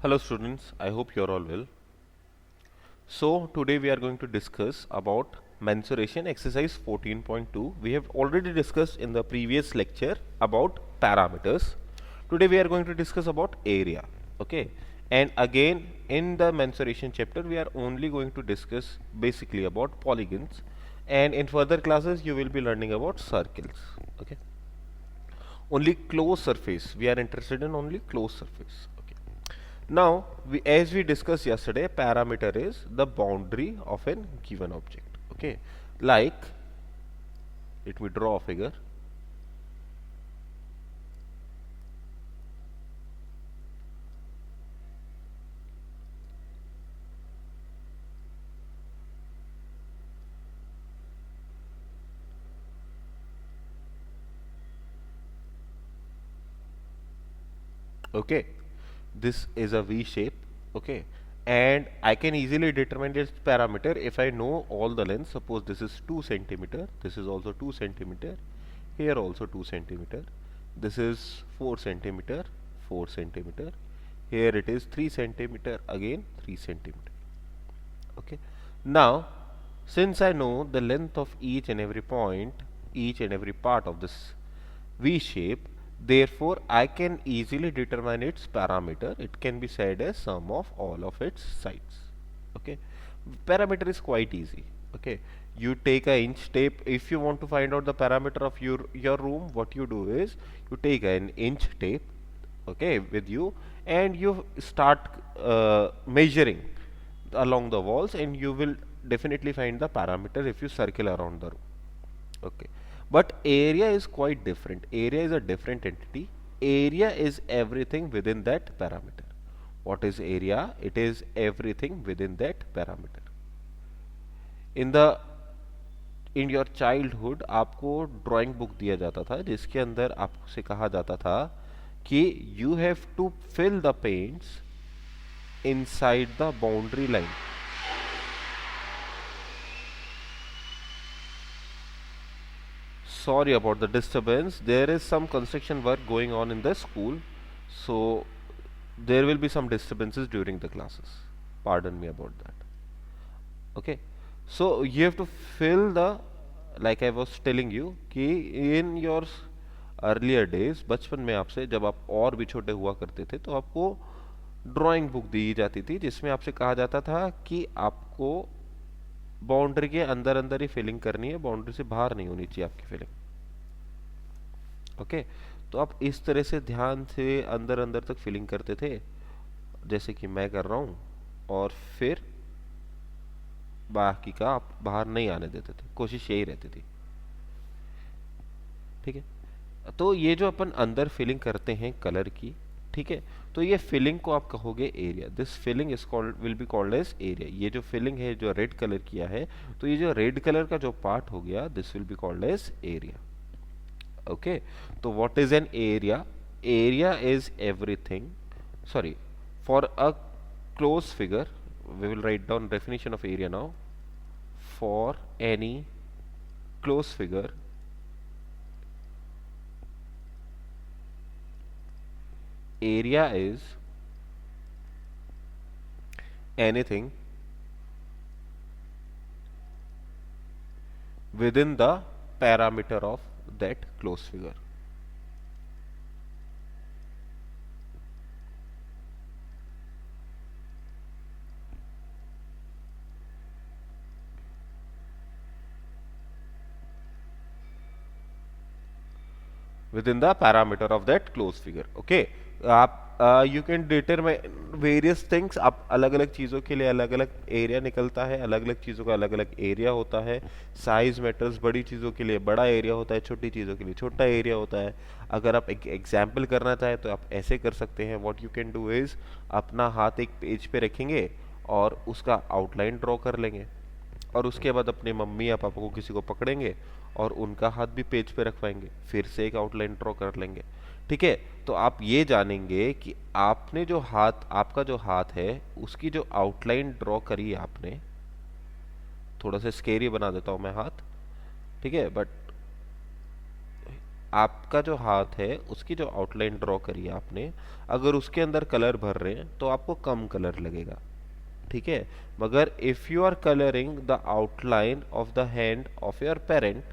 Hello students, I hope you are all well. So today we are going to discuss about mensuration exercise 14.2. We have already discussed in the previous lecture about parameters. Today we are going to discuss about area. Okay. And again in the mensuration chapter we are only going to discuss basically about polygons, and in further classes you will be learning about circles. Okay. Only closed surface. We are interested in only closed surface. Okay. Now, as we discussed yesterday, parameter is the boundary of a given object. Okay. Like, let me draw a figure. Okay. This is a V shape. Okay. And I can easily determine its parameter if I know all the lengths. Suppose this is 2 centimeter. This is also 2 centimeter. Here also 2 centimeter. This is 4 centimeter. 4 centimeter. Here it is 3 centimeter. Again 3 centimeter. Okay. Now, since I know the length of each and every point, each and every part of this V shape, therefore I can easily determine its parameter. It can be said as sum of all of its sides. Okay. Parameter is quite easy. Okay. You take a inch tape. If you want to find out the parameter of your room, what you do is you take an inch tape, okay, with you, and you start measuring along the walls, and you will definitely find the parameter if you circle around the room. Okay. But area is quite different. Area is a different entity. Area is everything within that parameter. What is area? It is everything within that parameter. In the in your childhood आपको drawing book दिया जाता था जिसके अंदर आपसे कहा जाता था कि you have to fill the paints inside the boundary line. Sorry about the disturbance. There is some construction work going on in the school, so there will be some disturbances during the classes. Pardon me about that. Okay, so you have to fill the, like I was telling you कि in your earlier days, बचपन में आपसे जब आप और भी छोटे हुआ करते थे तो आपको ड्राइंग बुक दी जाती थी जिसमें आपसे कहा जाता था कि आपको बाउंड्री के अंदर अंदर ही फिलिंग करनी है, बाउंड्री से बाहर नहीं होनी चाहिए आपकी फिलिंग. ओके. तो आप इस तरह से ध्यान से अंदर अंदर तक फिलिंग करते थे जैसे कि मैं कर रहा हूं, और फिर बाकी का आप बाहर नहीं आने देते थे. कोशिश यही रहती थी. ठीक है. तो ये जो अपन अंदर फिलिंग करते हैं कलर की, ठीक है, तो ये फिलिंग को आप कहोगे area. This filling is called, will be called as area. ये जो फिलिंग है जो रेड कलर किया है, तो ये जो रेड कलर का जो पार्ट हो गया, this will be called as area. Okay. तो what is an area? Area is everything, sorry, for a closed figure we will write down definition of area now. For any closed figure, area is anything within the parameter of that closed figure. Within the parameter of that closed figure. Okay. आप you can determine various things. आप अलग अलग चीज़ों के लिए अलग अलग area निकलता है, अलग अलग चीज़ों का अलग अलग एरिया होता है. Size matters. बड़ी चीज़ों के लिए बड़ा एरिया होता है, छोटी चीज़ों के लिए छोटा एरिया होता है. अगर आप एक एग्जाम्पल करना चाहें तो आप ऐसे कर सकते हैं. What you can do is, अपना हाथ एक पेज पे रखेंगे और उसका आउटलाइन ड्रॉ कर लेंगे, और उसके बाद अपने मम्मी या पापा को किसी को पकड़ेंगे और उनका हाथ भी पेज पे रखवाएंगे, फिर से एक आउटलाइन ड्रॉ कर लेंगे. ठीक है. तो आप ये जानेंगे कि आपने जो हाथ, आपका जो हाथ है उसकी जो आउटलाइन ड्रॉ करी आपने, थोड़ा सा स्केरी बना देता हूं मैं हाथ, ठीक है, बट आपका जो हाथ है उसकी जो आउटलाइन ड्रॉ करी है आपने, अगर उसके अंदर कलर भर रहे हैं तो आपको कम कलर लगेगा, ठीक है। मगर if you are colouring the outline of the hand of your parent,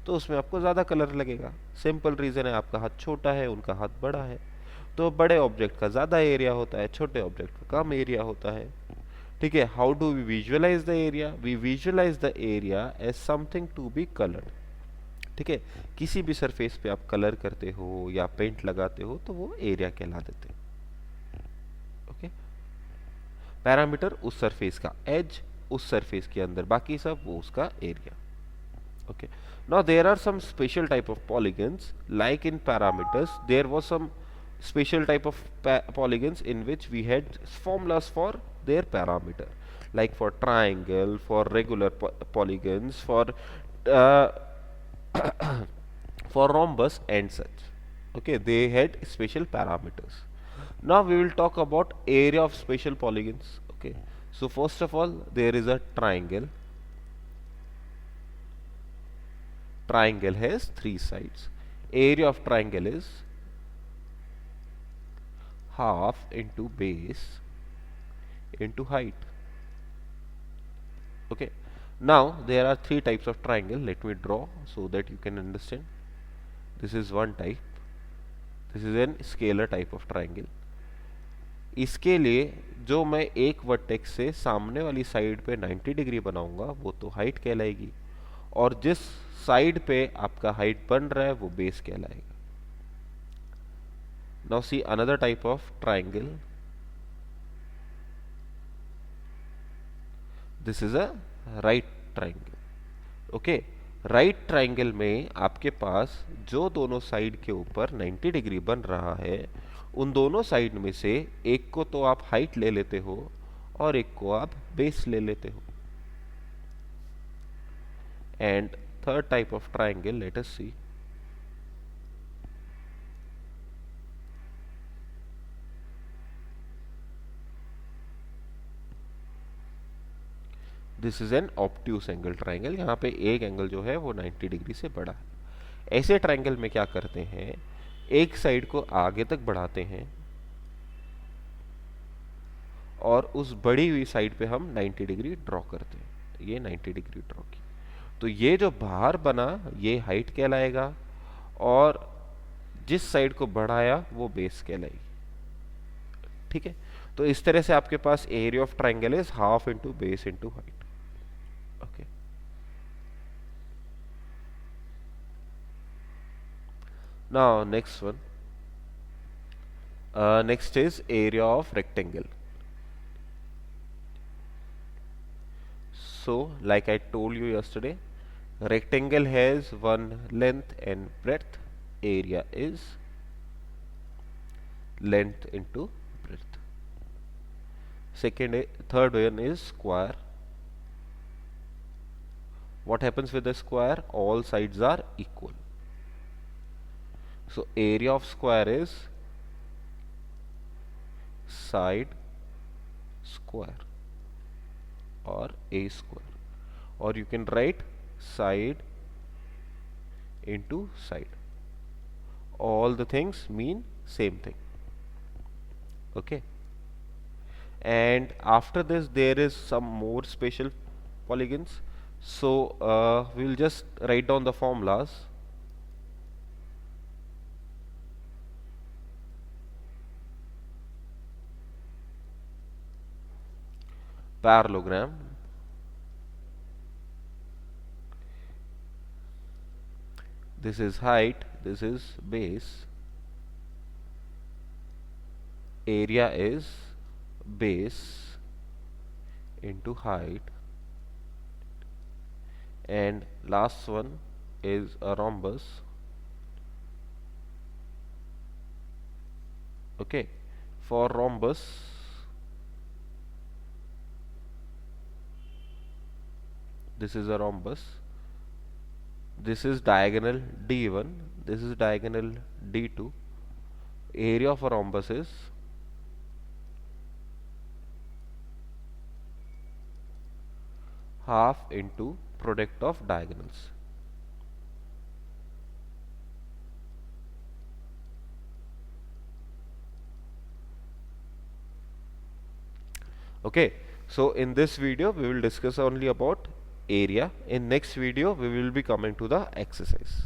तो उसमें आपको ज़्यादा कलर लगेगा। सिंपल रीज़न है, आपका हाथ छोटा है, उनका हाथ बड़ा है, तो बड़े ऑब्जेक्ट का ज़्यादा एरिया होता है, छोटे ऑब्जेक्ट का कम एरिया होता है, ठीक है। How do we visualise the area? We visualise the area as something to be coloured, ठीक है। किसी भी सरफेस पे आप कलर करते हो या पेंट लगाते हो तो वो एरिया कहला देते हैं, ओके। पैरामीटर उस सरफेस का, एज उस सरफेस के अंदर, बाकी सब वो उसका area, okay. Now there are some special type of polygons, like in parameters there was some special type of polygons in which we had formulas for their parameter, like for triangle, for regular polygons, for uh, for rhombus and such, okay, they had special parameters. Now we will talk about area of special polygons, okay. So first of all, there is a triangle. Triangle has three sides. Area of triangle is half into base into height, okay. Now there are three types of triangle. Let me draw so that you can understand. This is one type. This is an scalar type of triangle. इसके लिए जो मैं एक vertex से सामने वाली side पे 90 degree बनाऊंगा वो तो हाइट कहलाएगी, और जिस साइड पे आपका हाइट बन रहा है वो बेस कहलाएगा। Now see another type of triangle. This is a right triangle, okay. Right triangle में आपके पास जो दोनों साइड के ऊपर 90 डिग्री बन रहा है, उन दोनों साइड में से एक को तो आप हाइट ले लेते हो और एक को आप बेस ले लेते हो। And third type of triangle, let us see. This is an obtuse angle triangle. यहां पे एक एंगल जो है वो 90 डिग्री से बड़ा है। ऐसे ट्राइंगल में क्या करते हैं, एक साइड को आगे तक बढ़ाते हैं और उस बड़ी हुई साइड पे हम 90 डिग्री ड्रॉ करते हैं। ये 90 डिग्री ड्रॉ की, तो ये जो बाहर बना ये हाइट कहलाएगा, और जिस साइड को बढ़ाया वो बेस कहलाएगी, ठीक है। तो इस तरह से आपके पास area of triangle is half into base into height, okay. Now next one, next is area of rectangle. So like I told you yesterday, rectangle has one length and breadth. Area is length into breadth. Third one is square. What happens with the square? All sides are equal. So area of square is side square or a square, or you can write side into side. All the things mean same thing, okay. And after this there is some more special polygons, so we'll just write down the formulas. Parallelogram, this is height, this is base, area is base into height, and last one is a rhombus, okay. For rhombus, this is a rhombus, this is diagonal D1, this is diagonal D2. Area of a rhombus is half into product of diagonals. Okay, so in this video we will discuss only about area. In next video we will be coming to the exercise.